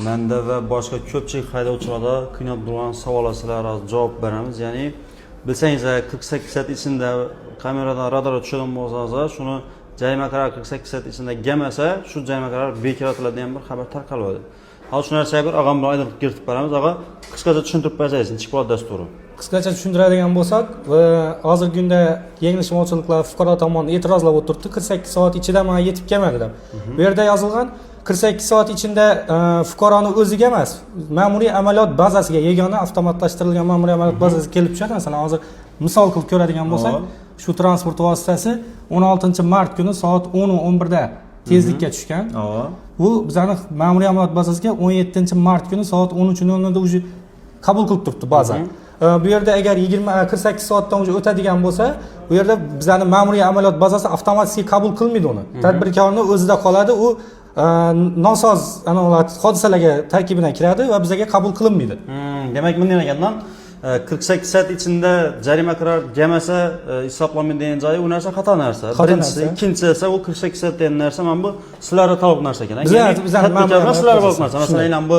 menda va boshqa ko'pchilik haydovchilarda qiynab turgan savollarga javob beramiz. Ya'ni bilsangiz 48 soat ichida kameradan radarga tushadigan bo'lsangiz, shuni jarima qarar 48 soat ichida kelmasa, shu jarima qarar bekor etiladi degan bir xabar tarqaladi. Hozir shu narsaga bir og'am bilan oydinlik kiritib beramiz. Og'a, qisqacha tushuntirib bersangiz, Chipol dasturi. Qisqacha tushuntiradigan bo'lsak, hozirgi kunda yanglishmovchiliklar fuqaro tomonidan e'tirozlar o'tiribdi. 48 soat ichida men yetib kelmadi deb. Bu yerda yozilgan 48 soat ichida fuqaroni o'ziga emas, ma'muriy amaliyot bazasiga, yagona avtomatlashtirilgan ma'muriy amaliyot bazasiga kelib tushadi. Masalan, hozir misol qilib ko'radigan bo'lsak, shu transport vositasi 16-mart kuni soat 10:11 da tezlikka tushgan. Bu bizning ma'muriy amaliyot bazasiga 17-mart kuni soat 13:00 da уже qabul qilib turibdi baza. Bu yerda agar 48 soatdan o'tadigan bo'lsa, bu yerda bizning ma'muriy amaliyot bazasi avtomatik qabul qilmaydi uni. Tadbirkorning o'zida qoladi, u nosoz hodisalarga tarkibidan kiradi va bizga qabul qilinmaydi. Demak, bunday ekandan 48 soat ichida jarima qarar kelmasa hisoblanmaydi degan joyi u narsa xato narsa. Birinchisi, ikkinchisi esa u 48 soat degan narsa mana bu sizlarga taalluqli narsa ekan. Tadbirkorlar sizlarga bog'liq narsa. Masalan, bu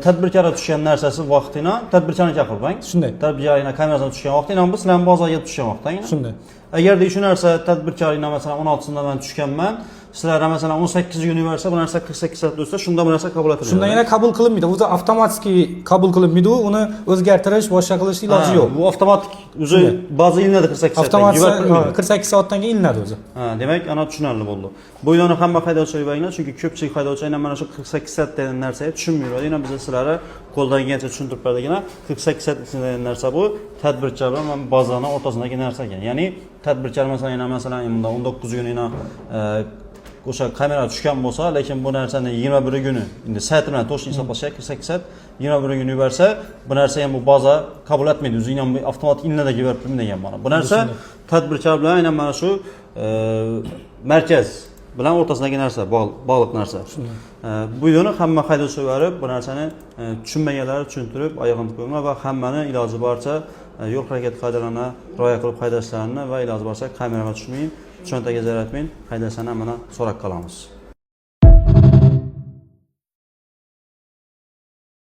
tadbirkorga tushgan narsasi vaqtina tadbirkorga qilingan. Shunday. Tadbirkorning kamerasidan tushgan vaqtina bu sizlarning bozorga tushgan vaqtdan. Shunday. Agarda shu narsa tadbirkorlikdan masalan 16-sida men tushganman, sizlar masalan 18 kun yuborsa, bu narsa 48 soat o'tsa, shunda bu narsa qabul etiladi. Shunda yana qabul qilinmaydi. O'zi avtomatik qabul qilinmaydi, uni o'zgartirish, boshqa qilish iloji yo'q. Bu avtomatik o'zi baza ilinadi 48 soatdan. Avtomatik 48 soatdan keyin ilinadi o'zi. Demak, ana tushunarli bo'ldi. Bu yo'lni hamma haydovchilar bilinglar, chunki ko'pchilik haydovchilar mana shu 48 soat degan narsaga tushunmaydi. Yana biz sizlarga qo'ldan kelgancha tushuntirib berdik. 48 soat degan narsa bu tadbirkor bilan bazaning o'rtasidagi narsa ekan. Ya'ni tadbirkor masalan 19 kun o'sha kamera tushgan bo'lsa, lekin bu narsani 21 kuni, endi soat bilan to'g'ri hisoblashga 48 soat 21 kun yuborsa, bu narsa ham bu baza qabul etmaydi. O'zi ham avtomatik inladagi berib degan mana. Bu narsa tadbirkor bilan aynan mana shu markaz bilan o'rtasidagi narsa, bog'liq narsa. Bu yo'lni hamma haydovchilar bu narsani tushunmaganlari tushuntirib, oyog'ini qo'yma va hammani iloji boricha yo'l harakati qoidalarini rioya qilib haydashlarini va iloji boricha kameraga tushmang, cho'ntagiga zarar etmang, haydashlarni mana so'rab qolamiz.